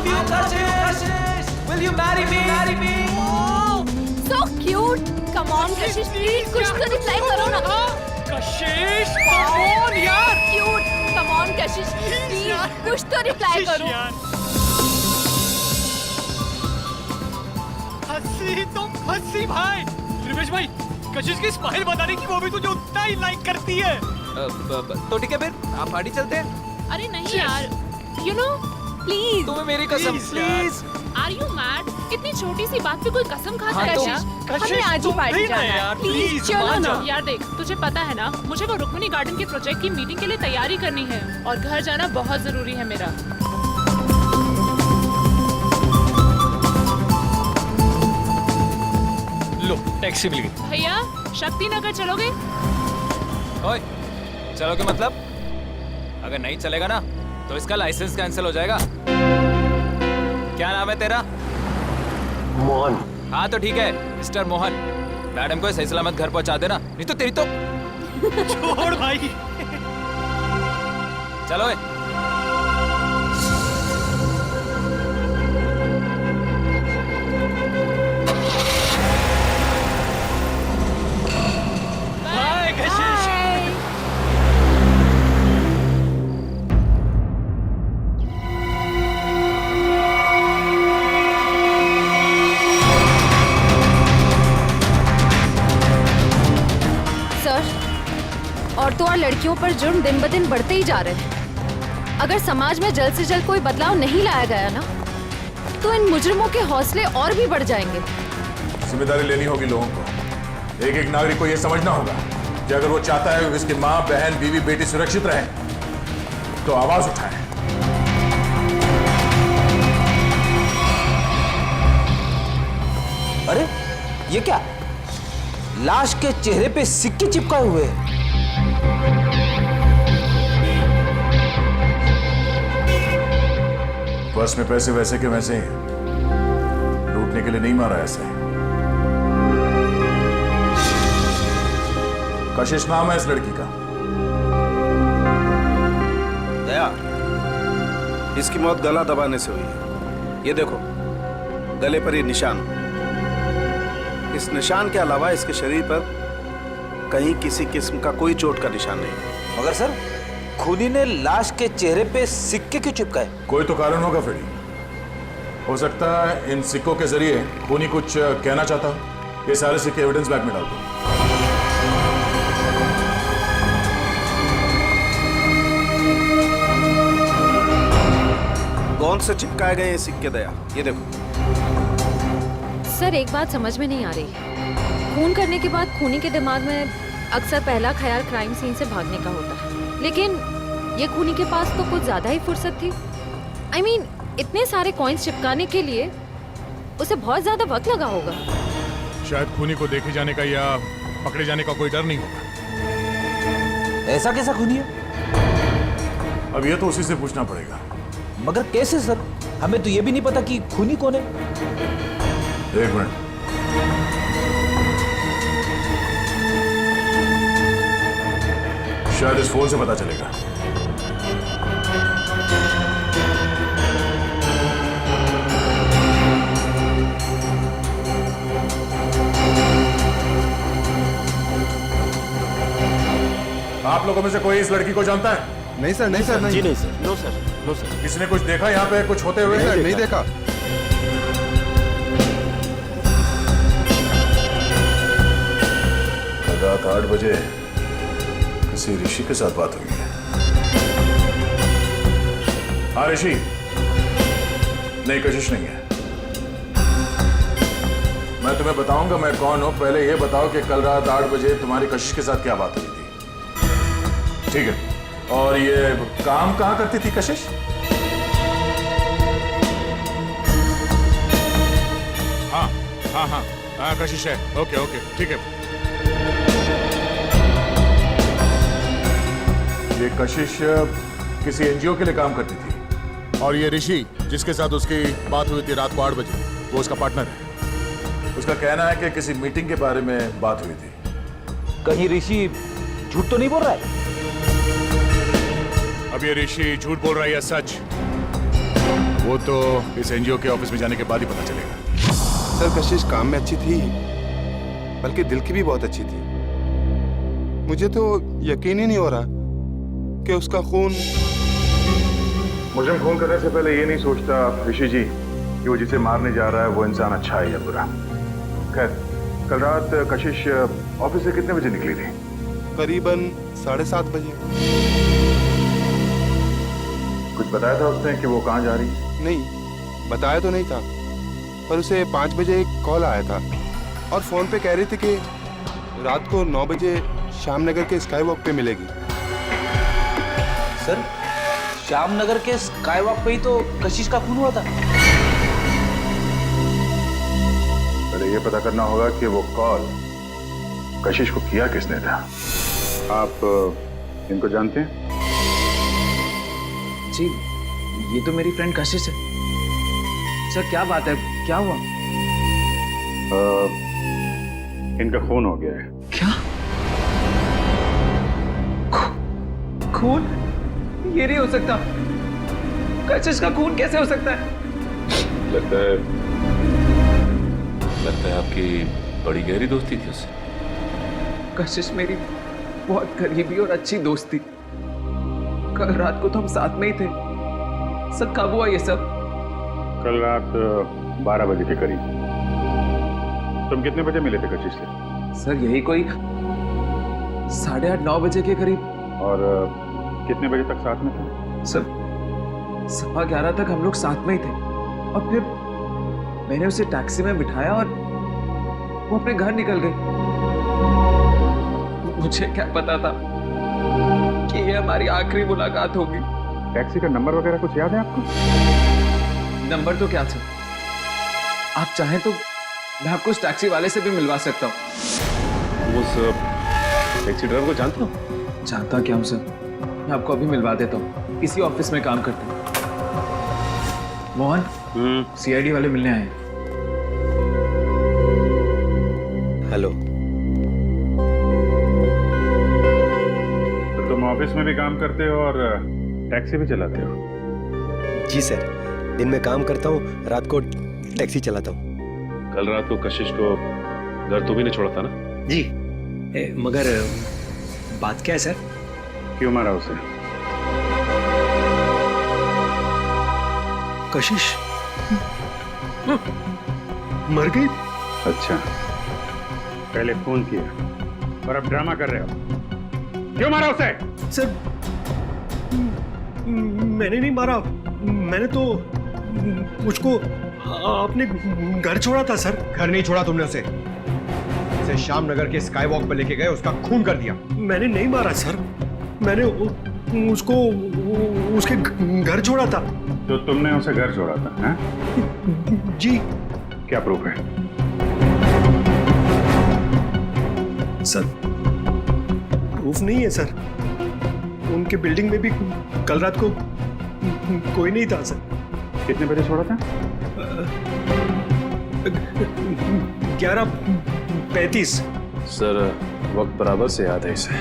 love you, Kashish. Will you marry me? Marry me. So cute. Come on, Kashish, please कुछ तो reply करो ना. कशिश, come on यार. Cute. Come on, Kashish, please कुछ तो reply करो. हंसी तो हंसी भाई. रिवेश भाई, कशिश की स्माइल बताने की वो भी तुझे उतना ही लाइक करती है. तो ठीक है फिर आप पार्टी चलते हैं. अरे नहीं यार. You know, please. तुम्हें मेरी कसम प्लीज. Are you mad? इतनी छोटी सी बात पे कोई कसम खा सकता है? कशिश, हमें आज ही तुम पार्टी भी ना जाना है. यार, प्लीज please, चलो मान ना. जाओ. यार देख, तुझे पता है ना, मुझे वो रुक्मिणी गार्डन के प्रोजेक्ट की मीटिंग के लिए तैयारी करनी है और घर जाना बहुत जरूरी है मेरा. लो टैक्सी मिल गई. भैया, शक्ति नगर चलोगे? ओए, चलोगे मतलब? अगर नहीं चलेगा ना तो इसका लाइसेंस कैंसिल हो जाएगा. क्या नाम है तेरा? मोहन. हाँ तो ठीक है मिस्टर मोहन. मैडम को सही सलामत घर पहुंचा देना, नहीं तो तेरी तो. छोड़ भाई. चलो ए. बाय कशिश. सर, औरतों और लड़कियों पर जुर्म दिन ब दिन बढ़ते ही जा रहे हैं. अगर समाज में जल्द से जल्द कोई बदलाव नहीं लाया गया ना, तो इन मुजरिमों के हौसले और भी बढ़ जाएंगे. जिम्मेदारी लेनी होगी लोगों को. एक एक नागरिक को यह समझना होगा कि अगर वो चाहता है कि उसकी माँ, बहन, बीवी, बेटी सुरक्षित रहे तो आवाज उठाए. अरे ये क्या? लाश के चेहरे पे सिक्के चिपकाए हुए हैं. बस में पैसे वैसे के वैसे ही लूटने के लिए नहीं मारा ऐसे. कशिश नाम है इस लड़की का. दया, इसकी मौत गला दबाने से हुई है. ये देखो, गले पर ये निशान. इस निशान के अलावा इसके शरीर पर कहीं किसी किस्म का कोई चोट का निशान नहीं. मगर सर, खूनी ने लाश के चेहरे पे सिक्के क्यों चिपकाए? कोई तो कारण होगा फिर. हो सकता है इन सिक्कों के जरिए खूनी कुछ कहना चाहता हो. ये सारे सिक्के एविडेंस बैग में डाल दो. कौन से चिपकाए गए ये सिक्के दया? ये देखो. सर, एक बात समझ में नहीं आ रही. खून करने के बाद खूनी के दिमाग में अक्सर पहला ख्याल क्राइम सीन से भागने का होता है, लेकिन ये खूनी के पास तो कुछ ज्यादा ही फुर्सत थी. I mean, इतने सारे कॉइन्स चिपकाने के लिए उसे बहुत ज्यादा वक्त लगा होगा. शायद खूनी को देखे जाने का या पकड़े जाने का कोई डर नहीं होगा. ऐसा कैसा खूनी है? अब ये तो उसी से पूछना पड़ेगा. मगर कैसे सर? हमें तो ये भी नहीं पता कि खूनी कौन है. एक मिनट. शायद इस फोन से पता चलेगा. आप लोगों में से कोई इस लड़की को जानता है? नहीं सर, नहीं सर, नहीं. जी नहीं sir. No sir, no sir. किसी ने कुछ देखा यहाँ पे कुछ होते हुए? नहीं देखा. रात 8 बजे किसी ऋषि के साथ बात हुई है. हाँ ऋषि. नहीं, कशिश नहीं है. मैं तुम्हें बताऊंगा मैं कौन हूं. पहले ये बताओ कि कल रात 8 बजे तुम्हारी कशिश के साथ क्या बात हुई थी. ठीक है. और ये काम कहाँ करती थी कशिश? हाँ हाँ हाँ हाँ, कशिश है. ओके ओके, ठीक है. ये कशिश किसी एनजीओ के लिए काम करती थी. और ये ऋषि जिसके साथ उसकी बात हुई थी रात को 8 बजे, वो उसका पार्टनर है. उसका कहना है कि किसी मीटिंग के बारे में बात हुई थी. कहीं ऋषि झूठ तो नहीं बोल रहा है? अब ये ऋषि झूठ बोल रहा है या सच? वो तो इस एनजीओ के ऑफिस में जाने के बाद ही पता चलेगा। सर कशिश काम में अच्छी थी, बल्कि दिल की भी बहुत अच्छी थी। मुझे तो यकीन ही नहीं हो रहा कि उसका खून। मुझे खून करने से पहले ये नहीं सोचता ऋषि जी कि वो जिसे मारने जा रहा है वो इंसान अच्छा है या बुरा। खैर, कल रात कशिश ऑफिस से कितने बजे निकली थी? करीबन 7:30 बजे। कुछ बताया था उसने कि वो कहाँ जा रही है? नहीं, बताया तो नहीं था, पर उसे 5 बजे एक कॉल आया था और फोन पे कह रही थी कि रात को 9 बजे श्यामनगर के स्काई वॉक पे मिलेगी। सर, श्यामनगर के स्काई वॉक पे ही तो कशिश का खून हुआ था। पहले ये पता करना होगा कि वो कॉल कशिश को किया किसने था। आप इनको जानते हैं? जी, ये तो मेरी फ्रेंड कशिश है। सर क्या बात है, क्या हुआ? इनका खून हो गया है। क्या खून? ये नहीं हो सकता। कशिश का खून कैसे हो सकता है? लगता है आपकी बड़ी गहरी दोस्ती थी उससे। कशिश मेरी बहुत करीबी और अच्छी दोस्त थी। कल रात को तो हम साथ में ही थे। सर कब हुआ ये सब? कल रात 12 बजे के करीब। तुम कितने बजे मिले थे कशिश से? सर यही कोई 8:30-9 बजे के करीब। और कितने बजे तक साथ में थे? सर 11:15 तक हम लोग साथ में ही थे और फिर मैंने उसे टैक्सी में बिठाया और वो अपने घर निकल गई। मुझे क्या पता था कि ये हमारी आखिरी मुलाकात होगी। टैक्सी का नंबर वगैरह कुछ याद है आपको? नंबर तो क्या था, आप चाहें तो मैं आपको उस टैक्सी वाले से भी मिलवा सकता हूँ। उस टैक्सी ड्राइवर को जानते हो? जानता क्या हूँ सर, मैं आपको अभी मिलवा देता हूँ। इसी ऑफिस में काम करते हैं। मोहन, सीआईडी वाले मिलने आए हैं। हेलो। तो तुम ऑफिस में भी काम करते हो और टैक्सी भी चलाते हो? जी सर, दिन में काम करता हूँ, रात को टैक्सी चलाता हूँ। कल रात को कशिश को घर तो भी नहीं छोड़ा था ना? जी, मगर बात क्या है सर? क्यों मारा उसे? कशिश मर गई? अच्छा, पहले फोन किया और अब ड्रामा कर रहे हो। क्यों मारा उसे? सर मैंने नहीं मारा, मैंने तो उसको अपने घर छोड़ा था सर। घर नहीं छोड़ा तुमने उसे श्यामनगर के स्काई वॉक पर लेके गए, उसका खून कर दिया। मैंने नहीं मारा सर, मैंने उसको उसके घर छोड़ा था। तो तुमने उसे घर छोड़ा था, हैं? जी। क्या प्रूफ है? सर प्रूफ नहीं है सर, उनके बिल्डिंग में भी कल रात को कोई नहीं था सर। कितने बजे छोड़ा था? 11:35। सर वक्त बराबर से याद है इसे।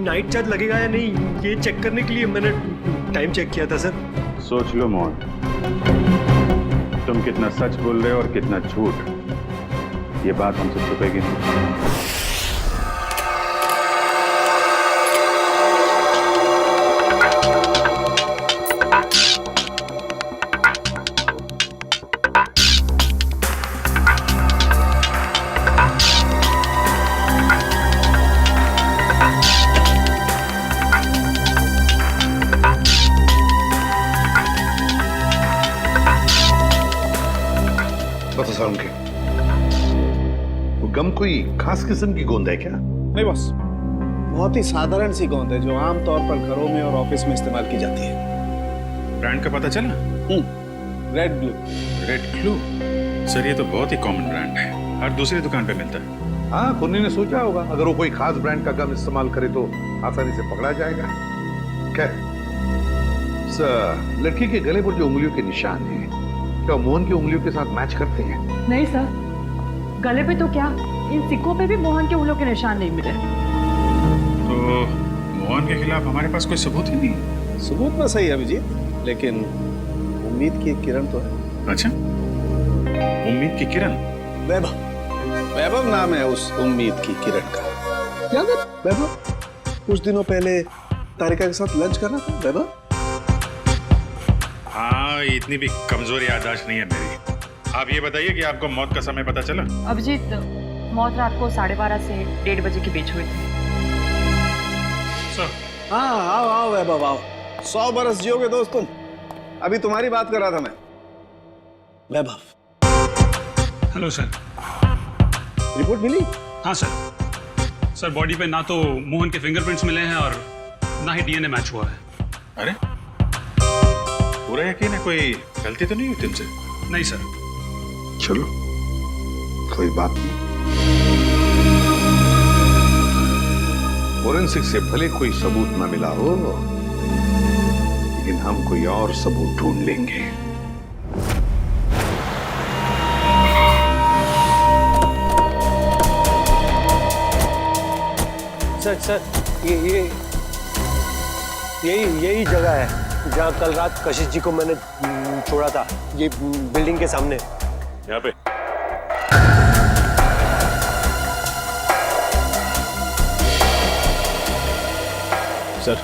नाइट चार्ज लगेगा या नहीं ये चेक करने के लिए मैंने टाइम चेक किया था सर। सोच लो मोहन, तुम कितना सच बोल रहे हो और कितना झूठ, ये बात हमसे छुपेगी नहीं। गम कोई खास किस्म की गोंद है क्या? नहीं बस, बहुत ही साधारण सी गोंद है जो आमतौर पर घरों में और ऑफिस में इस्तेमाल की जाती है। ब्रांड का पता चला? Red blue. Red blue? Sir ये तो बहुत ही कॉमन ब्रांड है, हर दूसरी दुकान पे मिलता है। हाँ, खुन्नी ने सोचा होगा अगर वो कोई खास ब्रांड का गम इस्तेमाल करे तो आसानी से पकड़ा जाएगा। खैर, लड़की के गले पर जो उंगलियों के निशान हैं, क्या मोहन की उंगलियों के साथ मैच करते हैं? नहीं सर, गले पे तो क्या, इन सिक्कों पे भी मोहन के उंगलियों के निशान नहीं मिले। तो मोहन के खिलाफ हमारे पास कोई सबूत ही नहीं? सबूत ना सही अभिजीत, लेकिन उम्मीद की एक किरण तो है। अच्छा, उम्मीद की किरण? वैभव, वैभव नाम है उस उम्मीद की किरण का। याद है वैभव? कुछ दिनों पहले तारिका के साथ लंच कर रहा था वैभव। हाँ, इतनी भी कमजोर याददाश्त नहीं है मेरी। आप ये बताइए कि आपको मौत का समय पता चला? अभिजीत, मौत रात को 12:30 से 1:30 बजे के बीच हुई थी। हाँ, आओ आओ वैभव आओ। 100 बरस जियोगे दोस्त तुम। अभी तुम्हारी बात कर रहा था मैं। वैभव। Hello sir. रिपोर्ट मिली? हाँ सर। सर, बॉडी पे ना तो मोहन के फिंगरप्रिंट्स मिले हैं और ना ही डीएनए मैच हुआ है। अरे, पूरा यकीन है कोई गलती तो नहीं हुई तुमसे? नहीं सर। चलो, कोई बात नहीं। फोरेंसिक से भले कोई सबूत न मिला हो, लेकिन हम कोई और सबूत ढूंढ लेंगे। सर, यही जगह है जहाँ कल रात कशिश जी को मैंने छोड़ा था। ये बिल्डिंग के सामने। यहाँ पे? सर,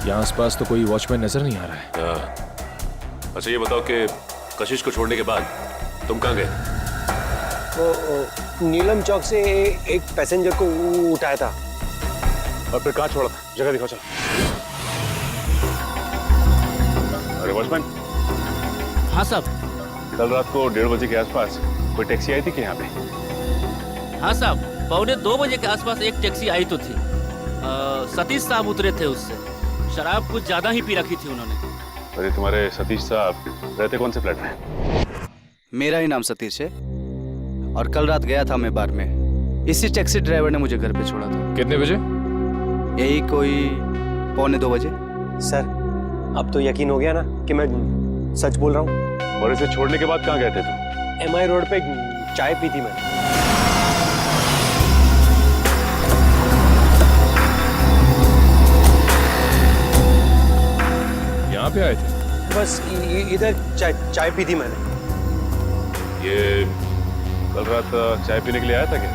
यहाँ आसपास तो कोई वॉचमैन नजर नहीं आ रहा है। अच्छा, ये बताओ कि कशिश को छोड़ने के बाद तुम कहाँ गए? वो नीलम चौक से एक पैसेंजर को उठाया था। और फिर कहाँ छोड़ा था? जगह दिखाओ चलो। अरे वॉचमैन। हाँ साहब। कल रात को 1:30 बजे के आसपास कोई टैक्सी आई थी कि यहाँ पे? हाँ साहब, 1:45 बजे के आसपास एक टैक्सी आई तो थी। सतीश साहब उतरे थे उससे। शराब कुछ ज्यादा ही पी रखी थी उन्होंने। अरे तुम्हारे सतीश साहब रहते कौन से फ्लैट में? मेरा ही नाम सतीश है और कल रात गया था मैं बार में। इसी टैक्सी ड्राइवर ने मुझे घर पे छोड़ा था। कितने बजे? यही कोई 1:45 बजे। सर, अब तो यकीन हो गया ना कि मैं सच बोल रहा हूँ। और इसे छोड़ने के बाद कहाँ गए थे तुम? MI रोड पे चाय पी थी मैंने। यहाँ पे आए थे? बस इधर चाय पी थी मैंने। ये कल रात चाय पीने के लिए आया था क्या?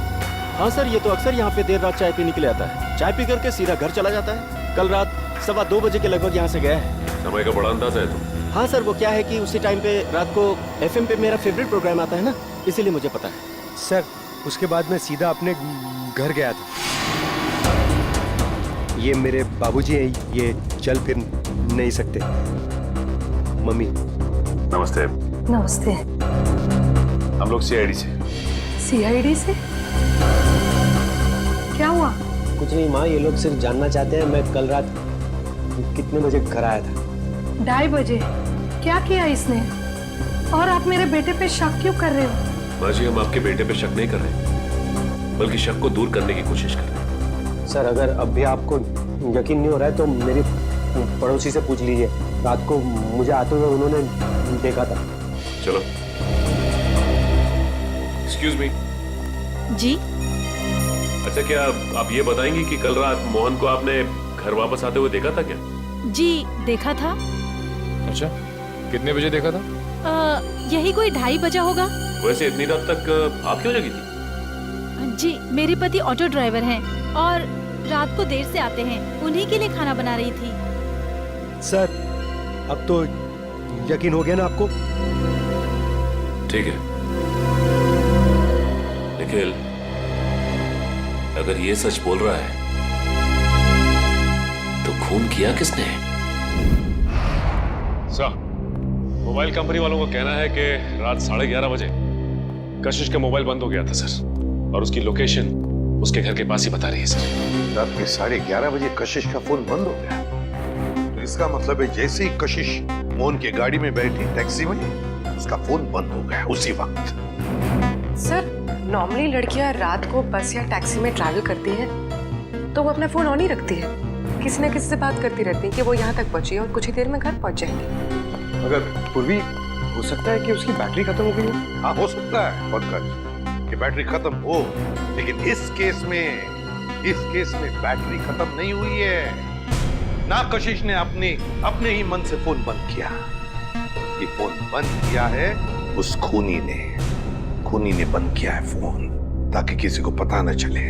हाँ सर, ये तो अक्सर यहाँ पे देर रात चाय पीने के लिए आता है। चाय पी करके सीधा घर चला जाता है। कल रात 2:15 बजे के लगभग यहाँ से गया है। समय का बड़ा अंदाजा है तुम। हाँ सर, वो क्या है कि उसी टाइम पे रात को FM पे मेरा फेवरेट प्रोग्राम आता है ना, इसीलिए मुझे पता है। सर, उसके बाद मैं सीधा अपने घर गया था। ये मेरे बाबूजी हैं, ये चल फिर नहीं सकते। मम्मी। नमस्ते। नमस्ते। हम लोग CID से। CID से? क्या हुआ? कुछ नहीं माँ, ये लोग सिर्फ जानना चाहते हैं मैं कल रात कितने बजे घर आया था। 2:30 बजे। क्या किया इसने? और आप मेरे बेटे पे शक क्यों कर रहे हो? माँ जी, हम आपके बेटे पे शक नहीं कर रहे, बल्कि शक को दूर करने की कोशिश कर रहे हैं। सर, अगर अब भी आपको यकीन नहीं हो रहा है तो मेरी पड़ोसी से पूछ लीजिए। रात को मुझे आते हुए उन्होंने देखा था। चलो। Excuse me. जी? अच्छा, क्या आप ये बताएंगी कि कल रात मोहन को आपने घर वापस आते हुए देखा था क्या? जी, देखा था। अच्छा, कितने बजे देखा था? यही कोई 2:30 बजा होगा। वैसे इतनी रात तक आप क्यों जगी थी? जी, मेरे पति ऑटो ड्राइवर हैं और रात को देर से आते हैं। उन्हीं के लिए खाना बना रही थी। सर, अब तो यकीन हो गया ना आपको? ठीक है निखिल, अगर ये सच बोल रहा है तो खून किया किसने? सर, मोबाइल कंपनी वालों का कहना है कि रात 11:30 बजे कशिश का मोबाइल बंद हो गया था सर, और उसकी लोकेशन उसके घर के पास ही बता रही है सर। रात के 11:30 बजे कशिश का फोन बंद हो गया, तो इसका मतलब है जैसे ही कशिश मोहन की गाड़ी में बैठी टैक्सी में, उसका फोन बंद हो गया उसी वक्त। सर, नॉर्मली लड़कियां रात को बस या टैक्सी में ट्रैवल करती हैं तो वो अपना फोन ऑन ही रखती है। किसी न किसी से बात करती रहती है कि वो यहाँ तक पहुंची और कुछ ही देर में घर पहुंच जाएंगी। मगर पूर्वी, हो सकता है कि उसकी बैटरी खत्म हो गई हो। हाँ, हो सकता है पंकज कि बैटरी खत्म हो, लेकिन इस केस में बैटरी खत्म नहीं हुई है। ना कशिश ने अपने ही मन से फोन बंद किया। ये फोन बंद किया है उस खूनी ने बंद किया है फोन, ताकि किसी को पता न चले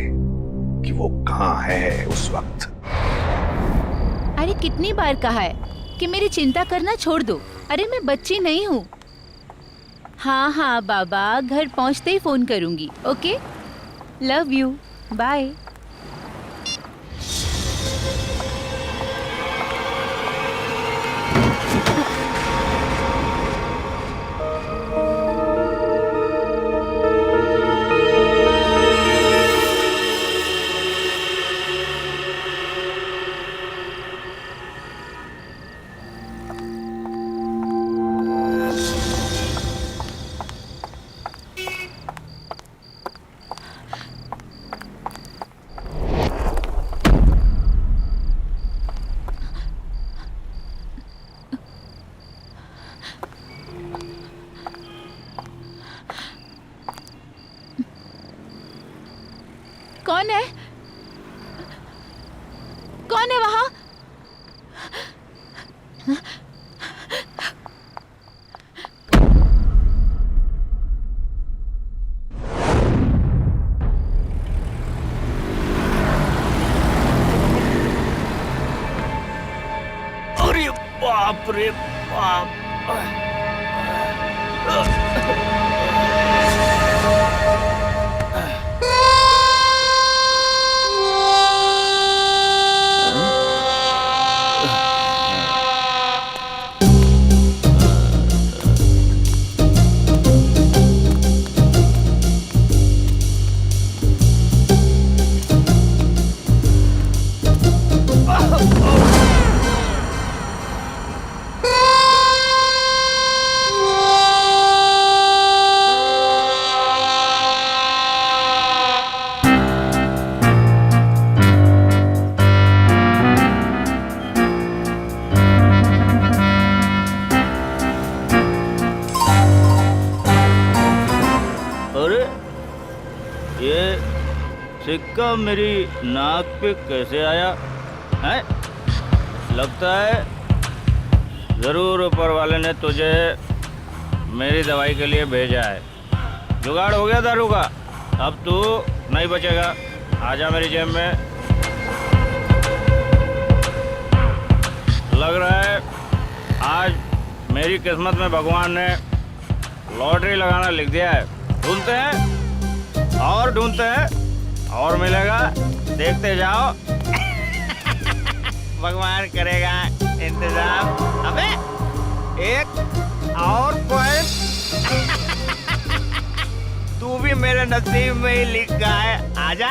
कि वो कहाँ है उस वक्त। अरे कितनी बार कहा है कि मेरी चिंता करना छोड़ दो। अरे मैं बच्ची नहीं हूँ। हाँ हाँ बाबा, घर पहुँचते ही फोन करूँगी। Okay, love you, bye. कौन है? कौन है वहां? अरे बाप रे बाप। सिक्का मेरी नाक पे कैसे आया है? लगता है जरूर ऊपर वाले ने तुझे मेरी दवाई के लिए भेजा है। जुगाड़ हो गया दारू का, अब तू नहीं बचेगा। आजा मेरी जेब में। लग रहा है आज मेरी किस्मत में भगवान ने लॉटरी लगाना लिख दिया है। ढूंढते हैं और ढूंढते हैं और मिलेगा, देखते जाओ। भगवान करेगा इंतजाम। अबे एक और पॉइंट तू भी मेरे नसीब में ही लिखा है। आजा।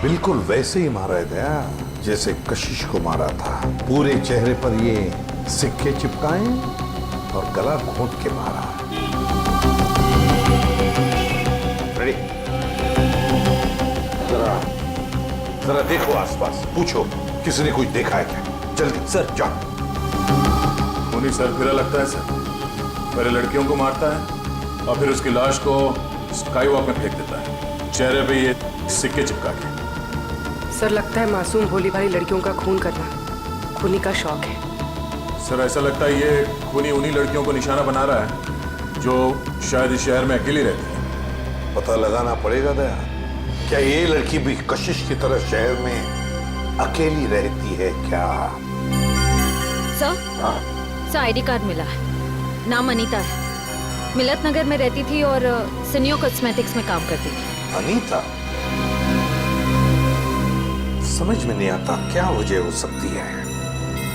बिल्कुल वैसे ही मारा है दया, जैसे कशिश को मारा था। पूरे चेहरे पर ये सिक्के चिपकाए और गला घोंट के मारा। रेडी? जरा देखो आसपास, पूछो किसी ने कुछ देखा है क्या? जल्दी सर, जाओ। खूनी सर फिरा लगता है सर। पहले लड़कियों को मारता है और फिर उसकी लाश को स्काई वॉक में फेंक देता है, चेहरे पे ये सिक्के चिपका के। सर लगता है मासूम भोली भाली लड़कियों का खून करना खूनी का शौक है। सर ऐसा लगता है ये खूनी उन्हीं लड़कियों को निशाना बना रहा है जो शायद इस शहर में अकेली रहती है। पता लगाना पड़ेगा दया, क्या ये लड़की भी कशिश की तरह शहर में अकेली रहती है क्या? सर आईडी कार्ड मिला है, नाम अनीता है, मिलत नगर में रहती थी और सिनियो कॉस्मेटिक्स में काम करती थी। अनीता? समझ में नहीं आता क्या वजह हो सकती है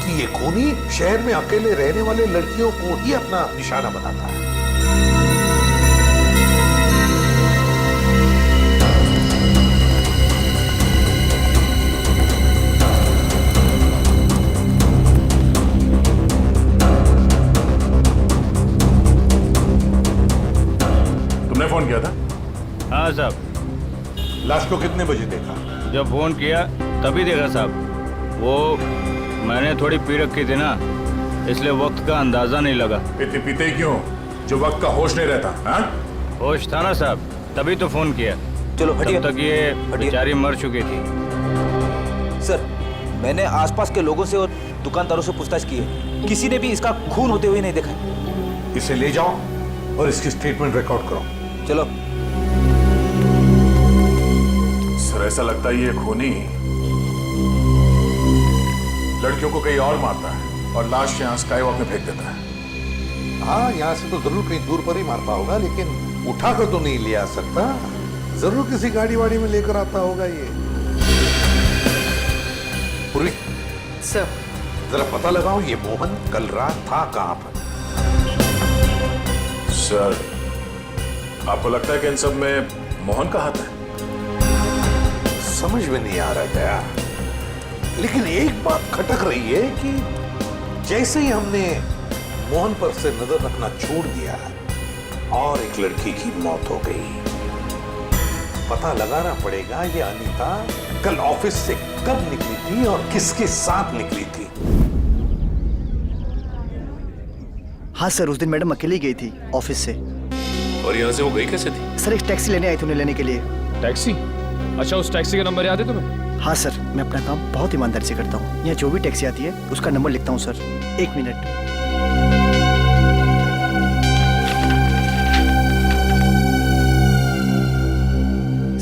कि ये खूनी शहर में अकेले रहने वाले लड़कियों को ही अपना निशाना बनाता है। तुमने फोन किया था? हाँ साहब। लाश को कितने बजे देखा? जब फोन किया तभी देखा साहब। वो मैंने थोड़ी पी रखी थी ना, इसलिए वक्त का अंदाजा नहीं लगा। इतने पीते ही क्यों जो वक्त का होश नहीं रहता? हाँ? होश था ना साहब, तभी तो फोन किया। चलो हटिए। तब तक ये बेचारी मर चुकी थी। सर, मैंने आसपास के लोगों से और दुकानदारों से पूछताछ की है, किसी ने भी इसका खून होते हुए नहीं देखा। इसे ले जाओ और इसकी स्टेटमेंट रिकॉर्ड करो। चलो। सर, ऐसा लगता है ये खूनी लड़कियों को कहीं और मारता है और लाश यहाँ स्काई वॉक में फेंक देता है। हाँ, यहाँ से तो जरूर कहीं दूर पर ही मारता होगा, लेकिन उठाकर तो नहीं ले आ सकता। जरूर किसी गाड़ी वाड़ी में लेकर आता होगा ये। पूरी सर, जरा पता लगाओ ये मोहन कल रात था कहां पर। सर, आपको लगता है कि इन सब में मोहन का हाथ है? समझ में नहीं आ रहा गया, लेकिन एक बात खटक रही है कि जैसे ही हमने मोहन पर से नजर रखना छोड़ दिया और एक लड़की की मौत हो गई। पता लगाना पड़ेगा ये अनीता कल ऑफिस से कब निकली थी और किसके साथ निकली थी। हाँ सर, उस दिन मैडम अकेली गई थी ऑफिस से। और यहाँ से वो गई कैसे थी? सर, एक टैक्सी लेने आई थी उन्हें लेने के लिए। टैक्सी? अच्छा, उस टैक्सी का नंबर याद है तुम्हें? हाँ सर, मैं अपना काम बहुत ईमानदारी से करता हूँ। यहाँ जो भी टैक्सी आती है उसका नंबर लिखता हूँ सर। 1 मिनट।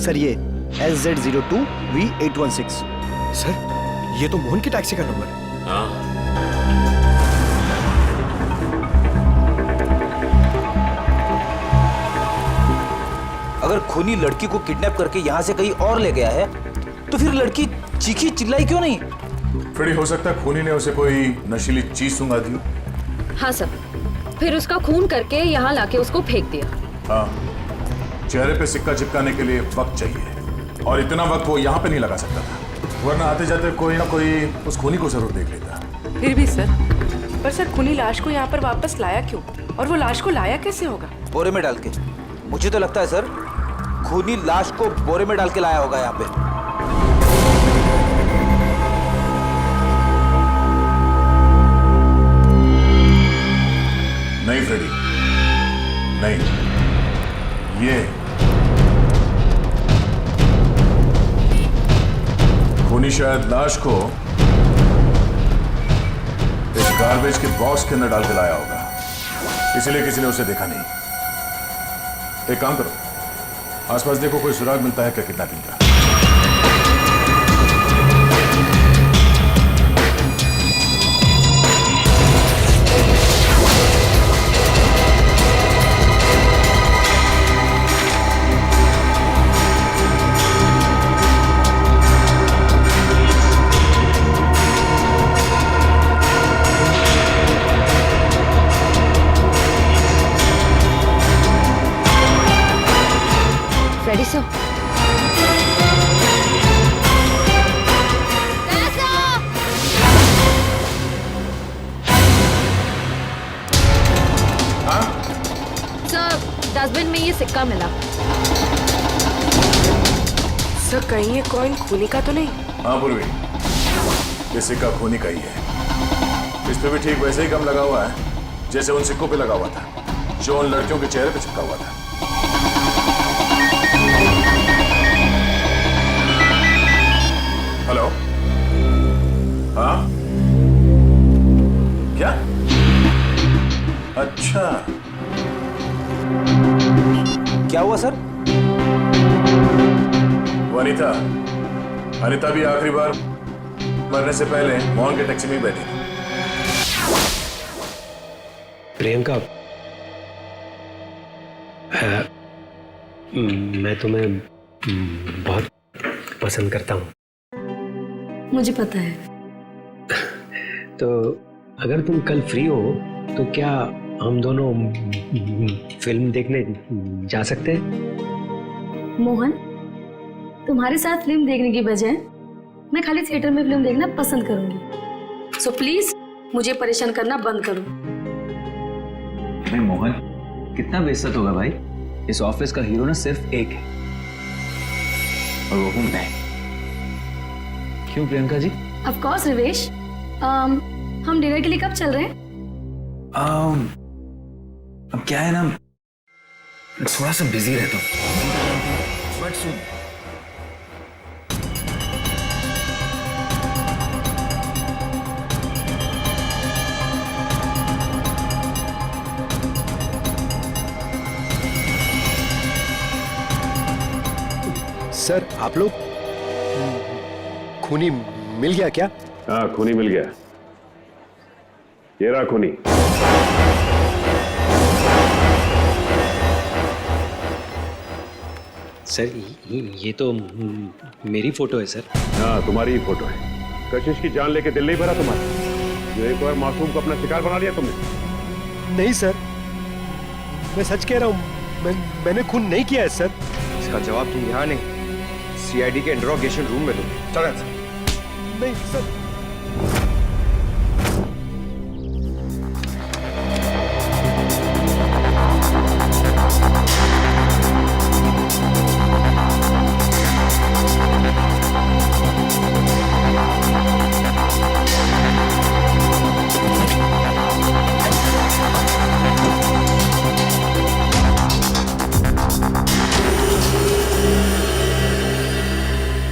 सर, ये SZ02V816। सर, ये तो मोहन की टैक्सी का नंबर है। हाँ। अगर खूनी लड़की को किडनैप करके यहाँ से कहीं और ले गया है, तो फिर लड़की चीखी चिल्लाई क्यों नहीं? फ्रेडी, हो सकता है खूनी ने उसे कोई नशीली चीज सुंघा दी। हाँ सर, फिर उसका खून करके यहाँ लाके उसको फेंक दिया। हाँ, चेहरे पे सिक्का चिपकाने के लिए वक्त चाहिए, और इतना वक्त वो यहाँ पे नहीं लगा सकता था, वरना आते जाते कोई ना कोई उस खूनी को जरूर देख लेता। फिर भी सर, पर सर खूनी लाश को यहाँ पर वापस लाया क्यों? और वो लाश को लाया कैसे होगा? बोरे में डाल के। मुझे तो लगता है सर, खूनी लाश को बोरे में डाल के लाया होगा यहाँ पे। नहीं फ्रेडी, नहीं, ये खूनी शायद लाश को एक गार्बेज के बॉक्स के अंदर डाल के लाया होगा, इसलिए किसी ने उसे देखा नहीं। एक काम करो, आसपास देखो कोई सुराग मिलता है क्या किडनैपिंग का। फ्रेडी सर, सर, डस्टबिन में ये सिक्का मिला। सर, कहीं ये कॉइन खूनी का तो नहीं? हाँ पूर्वी, ये सिक्का खूनी का ही है। इस पे भी ठीक वैसे ही गम लगा हुआ है जैसे उन सिक्कों पे लगा हुआ था, जो उन लड़कियों के चेहरे पे चिपका हुआ था। हेलो? हाँ? क्या? अच्छा, क्या हुआ सर? वो अनीता भी आखिरी बार मरने से पहले मोहन के टैक्सी में बैठी थी। प्रियंका, मैं तुम्हें बहुत पसंद करता हूँ। मुझे पता है। तो अगर तुम कल फ्री हो तो क्या हम दोनों फिल्म देखने जा सकते हैं? मोहन, तुम्हारे साथ फिल्म देखने की बजाय मैं खाली थिएटर में फिल्म देखना पसंद करूंगी। सो प्लीज मुझे परेशान करना बंद करो। भाई मोहन, कितना बेइज्जत होगा भाई। इस ऑफिस का हीरो ना सिर्फ एक है, और वो हूं मैं। क्यों प्रियंका जी? ऑफ कोर्स रिवेश, हम डिनर के लिए कब चल रहे हैं? अब क्या है ना, थोड़ा सा बिजी रहता हूँ। बट सुन, सर आप लोग खूनी मिल गया क्या? हाँ, खूनी मिल गया। ये रहा खूनी। सर ये तो मेरी फोटो है सर। हाँ, तुम्हारी ही फोटो है। कशिश की जान लेके दिल नहीं भरा तुम्हारा? जो एक बार मासूम को अपना शिकार बना लिया तुमने। नहीं सर, मैं सच कह रहा हूँ, मैंने खून नहीं किया है सर। इसका जवाब तुम यहाँ नहीं, सीआईडी के इंट्रोगेशन रूम में दो। चलो नहीं सर।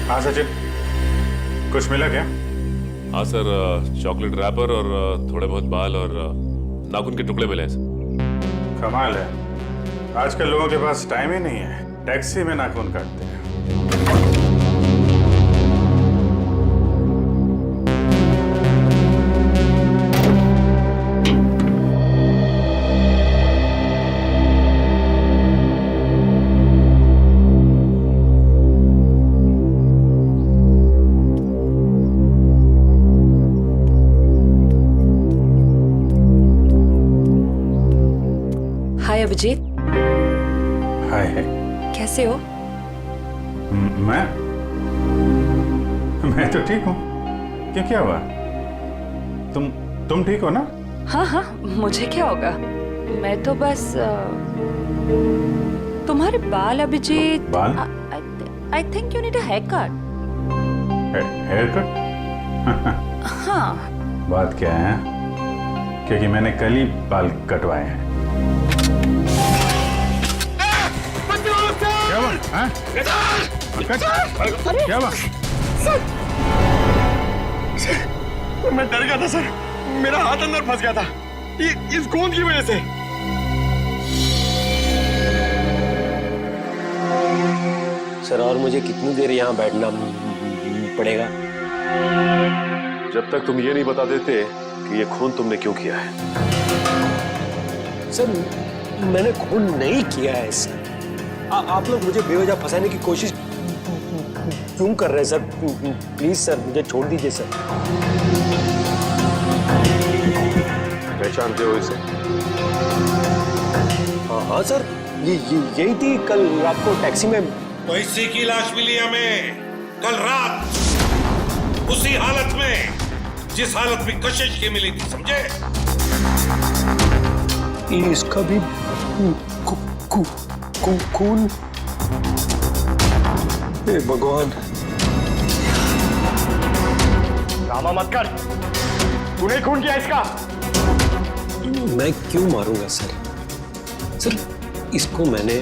हाँ सचिन, कुछ मिला क्या? हाँ सर, चॉकलेट रैपर और थोड़े बहुत बाल और नाखून के टुकड़े मिले हैं सर। कमाल है, आजकल लोगों के पास टाइम ही नहीं है, टैक्सी में नाखून काटते हैं। हाय अभिजीत। हाय। कैसे हो? मैं तो ठीक हूँ। क्या हुआ? तुम ठीक हो ना? हाँ हाँ, मुझे क्या होगा, मैं तो बस तुम्हारे बाल अभिजीत। बाल? I think you need a haircut. Haircut? हाँ। बात क्या है? क्योंकि मैंने कल ही बाल कटवाए हैं। क्या हुआ? हाँ? क्या हुआ? मैं डर गया था सर, मेरा हाथ अंदर फंस गया था इस गोंद की वजह से। सर और मुझे कितनी देर यहाँ बैठना पड़ेगा? जब तक तुम ये नहीं बता देते कि ये खून तुमने क्यों किया है। सर मैंने खून नहीं किया है सर। आप लोग मुझे बेवजह फंसाने की कोशिश क्यों कर रहे हैं सर? प्लीज सर मुझे छोड़ दीजिए सर। पहचानते हो इसे? हाँ सर, यही थी कल रात को टैक्सी में। तो इसी की लाश मिली हमें कल रात, उसी हालत में जिस हालत में कशिश की मिली थी, समझे? इसका भी खून। हे भगवान। ड्रामा मत कर, तूने खून किया इसका। मैं क्यों मारूंगा सर? सर इसको मैंने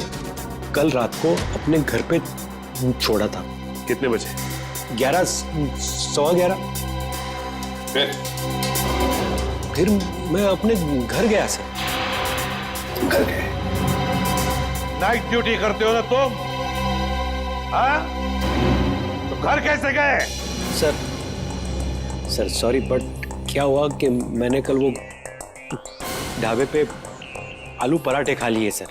कल रात को अपने घर पे छोड़ा था। कितने बजे? 11, 11:15। फिर मैं अपने घर गया सर। घर गए। नाइट ड्यूटी करते हो ना तुम? हाँ? तो घर कैसे गए? सर सॉरी, बट क्या हुआ कि मैंने कल वो ढाबे पे आलू पराठे खा लिए सर।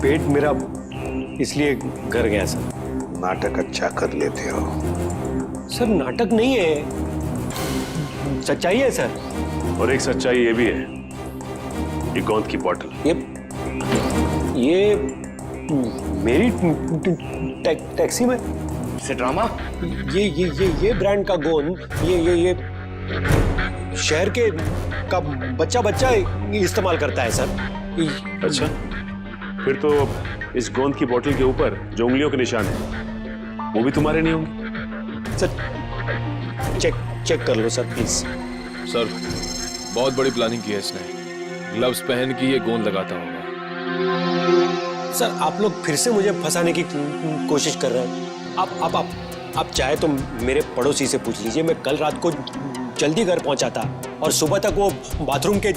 पेट मेरा इसलिए घर गया सर। नाटक अच्छा कर लेते हो। सर नाटक नहीं है, सच्चाई है सर। और एक सच्चाई ये भी है, ये गोंद की बोतल। ये मेरी टैक्सी में से ड्रामा। ये ब्रांड का गोंद ये शहर के का बच्चा इस्तेमाल करता है सर। अच्छा, फिर तो इस गोंद की बोतल के ऊपर जो उंगलियों के निशान है वो भी तुम्हारे नहीं होंगे। सर चेक कर लो सर प्लीज। सर बहुत बड़ी प्लानिंग की है इसने। ग्लव्स पहन के ये गोंद लगाता होगा। सर आप लोग फिर से मुझे फंसाने की कोशिश कर रहे हैं। आप चाहे तो मेरे पड़ोसी से पूछ लीजिए, मैं कल रात को जल्दी घर पहुंचा था और सुबह तक वो बाथरूम के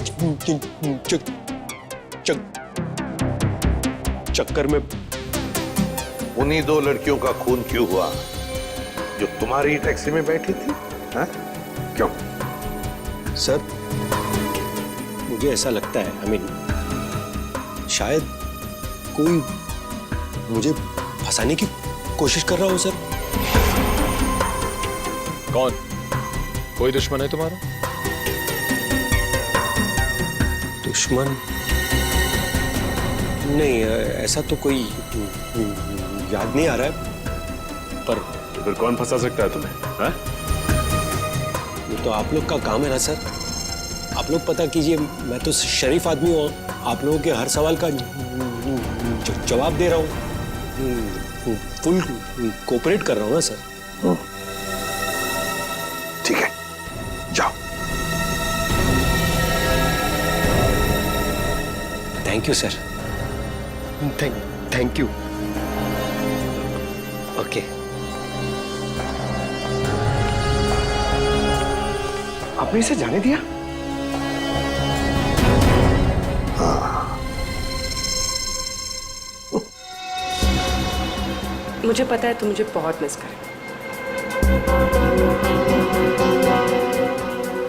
चक्कर में। उन्हीं दो लड़कियों का खून क्यों हुआ जो तुम्हारी टैक्सी में बैठी थी? हा? क्यों? सर मुझे ऐसा लगता है, शायद कोई मुझे फंसाने की कोशिश कर रहा हो सर। कौन? कोई दुश्मन है तुम्हारा? दुश्मन नहीं, ऐसा तो कोई याद नहीं आ रहा है, पर तो फिर कौन फंसा सकता है तुम्हें? हा? ये तो आप लोग का काम है ना सर। आप लोग पता कीजिए, मैं तो शरीफ आदमी हूँ, आप लोगों के हर सवाल का जवाब दे रहा हूँ, फुल कोऑपरेट कर रहा हूँ ना सर। ठीक है, जाओ। Thank you sir. Thank you. Okay. आपने इसे जाने दिया? मुझे पता है तुम मुझे बहुत मिस कर।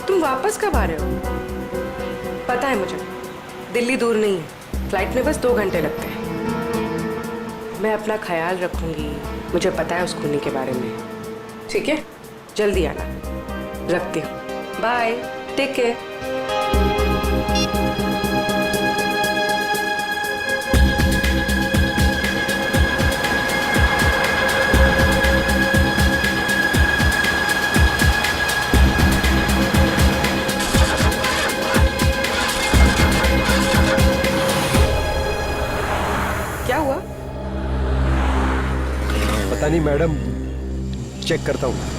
तुम वापस कब आ रहे हो? पता है मुझे, दिल्ली दूर नहीं है, फ्लाइट में बस 2 घंटे लगते हैं। मैं अपना ख्याल रखूंगी, मुझे पता है उस खूनी के बारे में। ठीक है, जल्दी आना। रखती हूँ, बाय, टेक केयर। क्या हुआ? पता नहीं मैडम, चेक करता हूँ।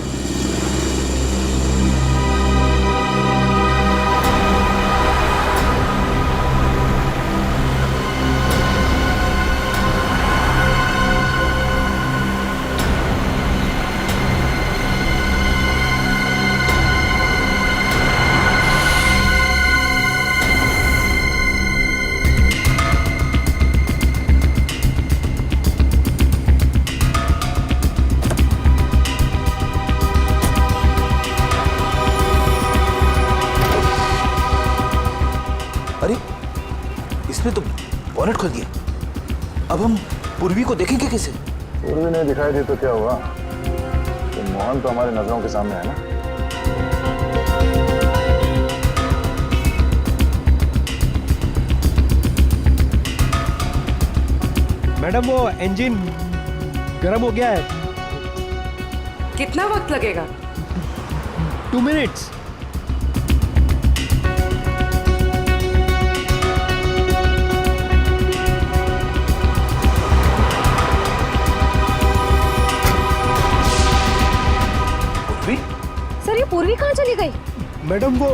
अरे इसने तो बॉनेट खोल दिया। अब हम पूर्वी को देखेंगे कैसे? पूर्वी नहीं दिखाई दी तो क्या हुआ? तो मोहन तो हमारी नजरों के सामने है ना। मैडम वो इंजन गर्म हो गया है। कितना वक्त लगेगा? 2 मिनट्स। सर ये पूर्वी कहाँ चली गई? मैडम वो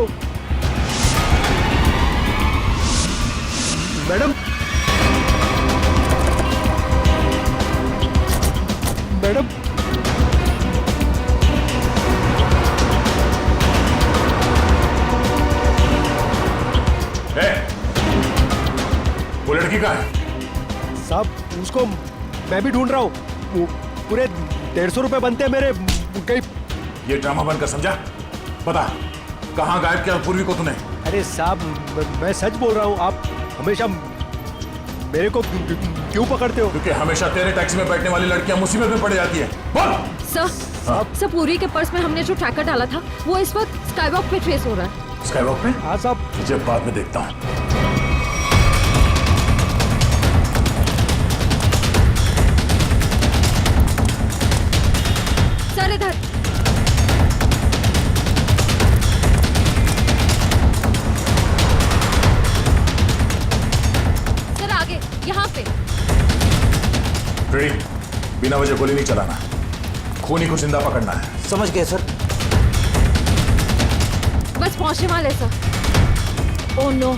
मैडम मैडम वो लड़की कहाँ है? साहब उसको मैं भी ढूंढ रहा हूँ। पूरे 150 रुपए बनते हैं मेरे। कहीं ये ड्रामा बनकर समझा? बता, कहाँ गायब किया पूर्वी को तूने? अरे साहब मैं सच बोल रहा हूँ, आप हमेशा मेरे को क्यों पकड़ते हो? क्योंकि हमेशा तेरे टैक्सी में बैठने वाली लड़कियां मुसीबत में पड़ जाती है। बोल। सर पूर्वी के पर्स में हमने जो ट्रैकर डाला था वो इस वक्त स्काईवॉक पे ट्रेस हो रहा है। स्काईवॉक पे? हाँ साहब। तुझे बाद में देखता हूँ। सर इधर। सर आगे, यहाँ पे। रेडी? बिना वजह गोली नहीं चलाना, खूनी को जिंदा पकड़ना है। समझ गए सर। बस पहुंचने वाले सर। ओह नो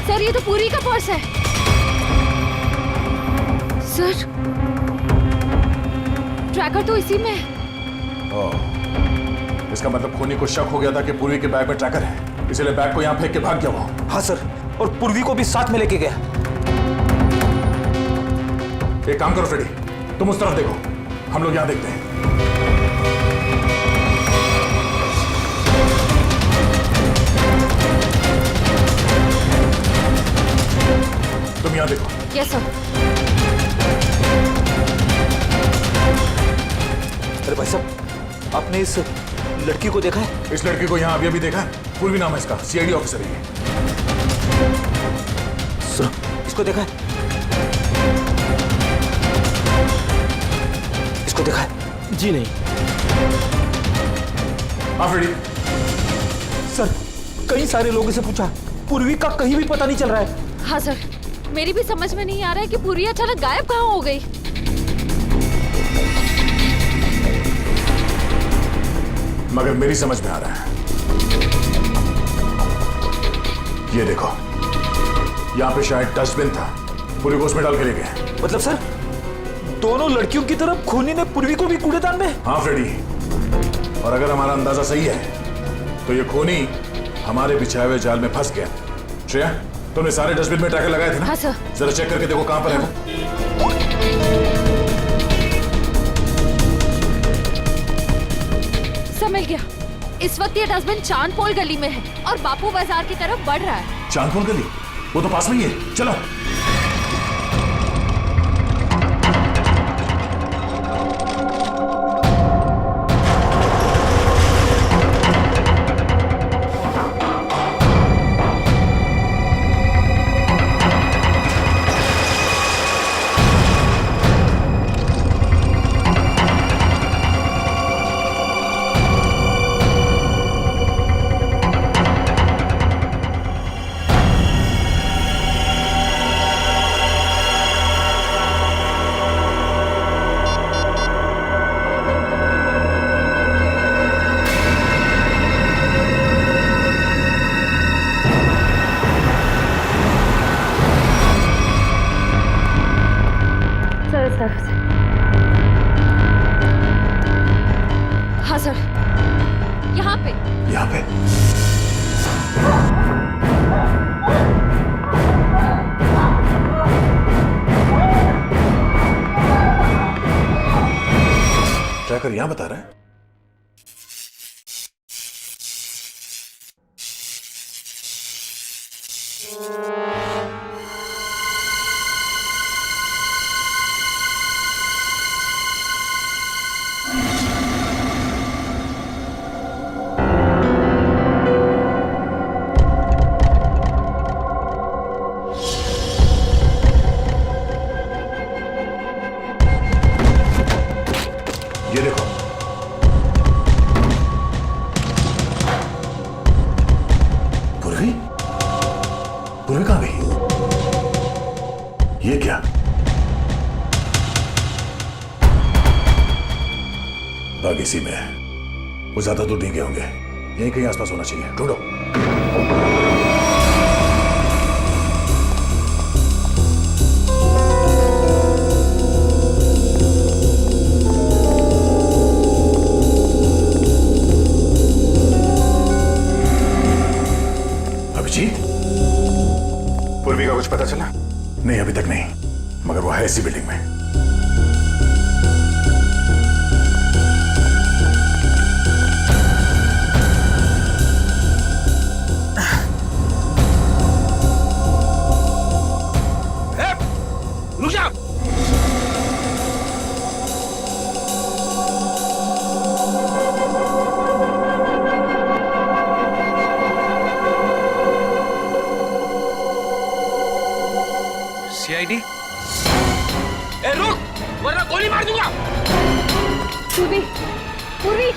सर, ये तो पूरी का पर्स है। सर, ट्रैकर तो इसी में है। ओह, इसका मतलब खूनी को शक हो गया था कि पूर्वी के बैग में ट्रैकर है, इसलिए बैग को यहाँ फेंक के भाग गया वो। हाँ सर, और पूर्वी को भी साथ में लेके गया। एक काम करो फ्रेडी, तुम उस तरफ देखो, हम लोग यहाँ देखते हैं। तुम यहाँ देखो। Yes sir. अरे भाई साहब, आपने इस लड़की को देखा है? इस लड़की को यहाँ अभी अभी देखा है, पूर्वी नाम है इसका, सीआईडी ऑफिसर है ये। सुनो, इसको देखा है? इसको देखा है? जी नहीं। हाँ फ्रेडी। सर, कई सारे लोगों से पूछा, पूर्वी का कहीं भी पता नहीं चल रहा है। हाँ सर, मेरी भी समझ में नहीं आ रहा है कि पूर्वी अचानक गायब कहाँ हो गई। मगर मेरी समझ में आ रहा है। ये देखो, यहाँ पे शायद डस्टबिन था, पूर्वी को उसमें डाल के ले गए। मतलब सर, दोनों लड़कियों की तरफ खूनी ने पूर्वी को भी कूड़ेदान में? हाँ फ्रेडी, और अगर हमारा अंदाजा सही है तो ये खूनी हमारे बिछाए हुए जाल में फंस गया। श्रेया, तुमने सारे डस्टबिन में ट्रैकर लगाए थे ना? हाँ सर। जरा चेक करके देखो कहां पर है वो। सब मिल गया। इस वक्त ये डस्टबिन चांदपोल गली में है और बापू बाजार की तरफ बढ़ रहा है। चांदपोल गली? वो तो पास में ही है, चलो। हाँ सर, यहाँ पे। यहाँ पे? ट्रैकर यहाँ बता रहा है। ये देखो, पूर्वी? पूर्वी कहाँ गई? ये क्या? बाग इसी में है, वो ज्यादा दूर नहीं गए होंगे, यहीं कहीं आसपास होना चाहिए, ढूंढो। पूर्वी का कुछ पता चला? नहीं, अभी तक नहीं, मगर वो है इसी बिल्डिंग में। रुक जा! सीआईडी? ए रुक, वरना गोली मार दूंगा। पूर्वी, पूर्वी।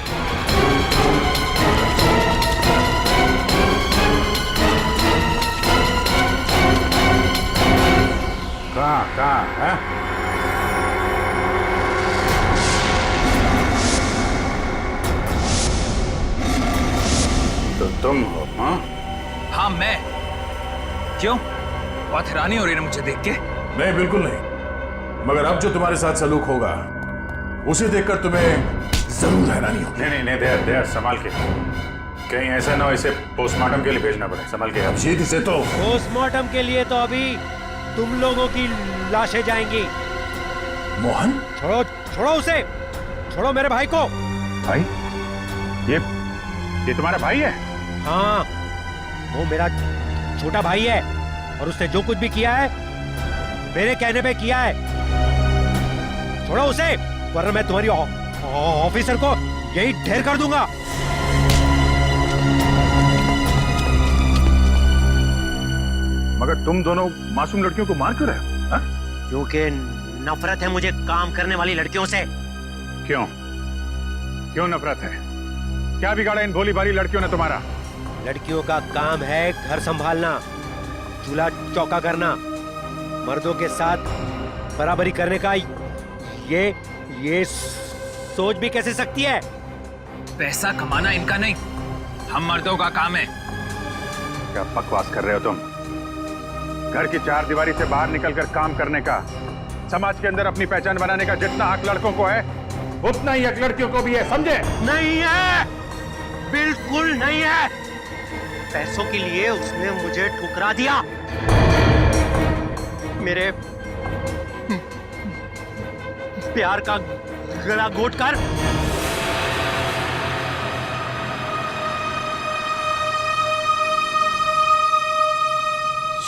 कहाँ है? तो तुम हो? हाँ? हाँ मैं। क्यों? बहुत हैरानी हो रही है मुझे देख के? नहीं, बिल्कुल नहीं। मगर अब जो तुम्हारे साथ सलूक होगा उसे देखकर तुम्हें जरूर हैरानी होगी। नहीं नहीं नहीं, देर संभाल के, कहीं ऐसा ना हो इसे पोस्टमार्टम के लिए भेजना पड़े। संभाल के। अब जीत इसे तो पोस्टमार्टम के लिए तो अभी तुम लोगों की लाशें जाएंगी। मोहन छोड़ो छोड़ो उसे, छोड़ो मेरे भाई को। भाई? ये तुम्हारा भाई है? हाँ, वो मेरा छोटा भाई है और उसने जो कुछ भी किया है मेरे कहने पे किया है। छोड़ो उसे, वरना मैं तुम्हारी ऑफिसर को यही ढेर कर दूंगा। मगर तुम दोनों मासूम लड़कियों को मार क्यों रहे हो? क्योंकि नफरत है मुझे काम करने वाली लड़कियों से। क्यों? क्यों नफरत है? क्या बिगाड़ा इन भोली भाली लड़कियों ने तुम्हारा? लड़कियों का काम है घर संभालना, चूल्हा चौका करना, मर्दों के साथ बराबरी करने का। ये सोच भी कैसे सकती है? पैसा कमाना इनका नहीं, हम मर्दों का काम है। क्या बकवास कर रहे हो तुम? घर की चार दीवारी से बाहर निकलकर काम करने का, समाज के अंदर अपनी पहचान बनाने का जितना हक लड़कों को है उतना ही हक लड़कियों को भी है, समझे? नहीं है, बिल्कुल नहीं है। पैसों के लिए उसने मुझे ठुकरा दिया। मेरे प्यार का गला घोट कर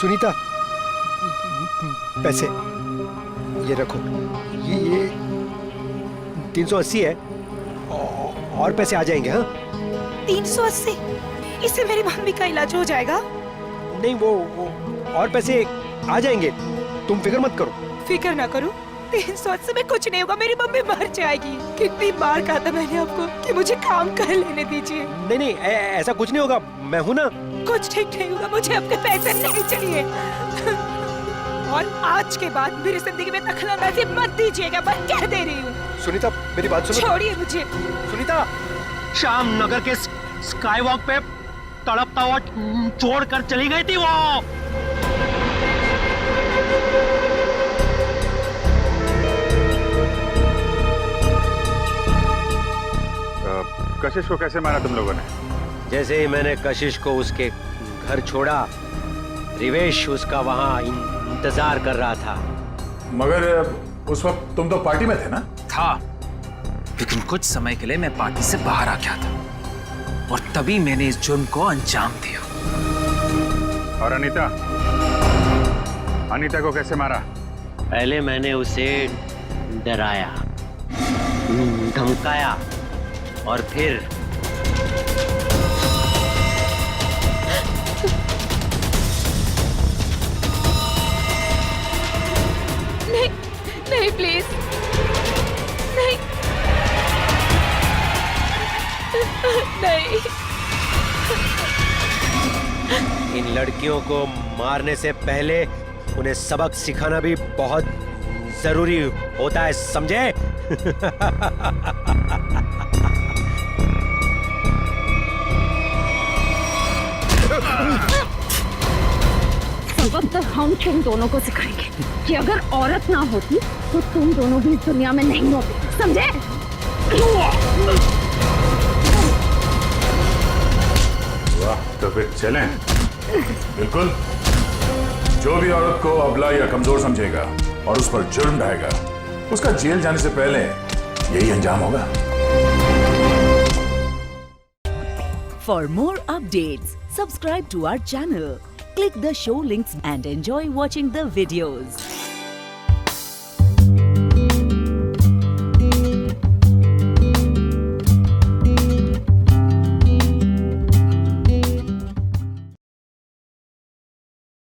सुनीता, पैसे ये रखो। ये 380 है और पैसे आ जाएंगे। हाँ 380? इससे मेरी मम्मी का इलाज हो जाएगा? नहीं, वो और पैसे आ जाएंगे, तुम फिक्र मत करो। फिक्र ना करूं? 380 में कुछ नहीं होगा, मेरी मम्मी मर जाएगी। कितनी बार कहा था मैंने आपको कि मुझे काम कर लेने दीजिए। नहीं नहीं, ऐसा कुछ नहीं होगा, मैं हूं ना। कुछ ठीक नहीं होगा, मुझे अपने पैसे नहीं चाहिए। और आज के बाद मेरी जिंदगी में दखलंदाजी मत दीजिएगा, मैं कह दे रही हूँ। सुनीता मेरी बात सुनो। छोड़िए मुझे। सुनीता, शाम नगर के स्काई वॉक पे तड़पता हुआ छोड़कर चली गई थी वो। कशिश को कैसे मारा तुम लोगों ने? जैसे ही मैंने कशिश को उसके घर छोड़ा, रिवेश उसका वहां इंतजार कर रहा था। मगर उस वक्त तुम तो पार्टी में थे ना? था, लेकिन कुछ समय के लिए मैं पार्टी से बाहर आ गया था और तभी मैंने इस जुर्म को अंजाम दिया। और अनीता को कैसे मारा? पहले मैंने उसे डराया, धमकाया और फिर नहीं नहीं, प्लीज नहीं नहीं। इन लड़कियों को मारने से पहले उन्हें सबक सिखाना भी बहुत जरूरी होता है, समझे? सबक तो हम तुम दोनों को सिखाएंगे कि अगर औरत ना होती तो तुम दोनों भी इस दुनिया में नहीं होते, समझे? वाह, तो फिर चलें। बिल्कुल। जो भी औरत को अबला या कमजोर समझेगा और उस पर जुर्म ढाएगा, उसका जेल जाने से पहले यही अंजाम होगा। For more updates, subscribe to our channel, click the show links and enjoy watching the videos.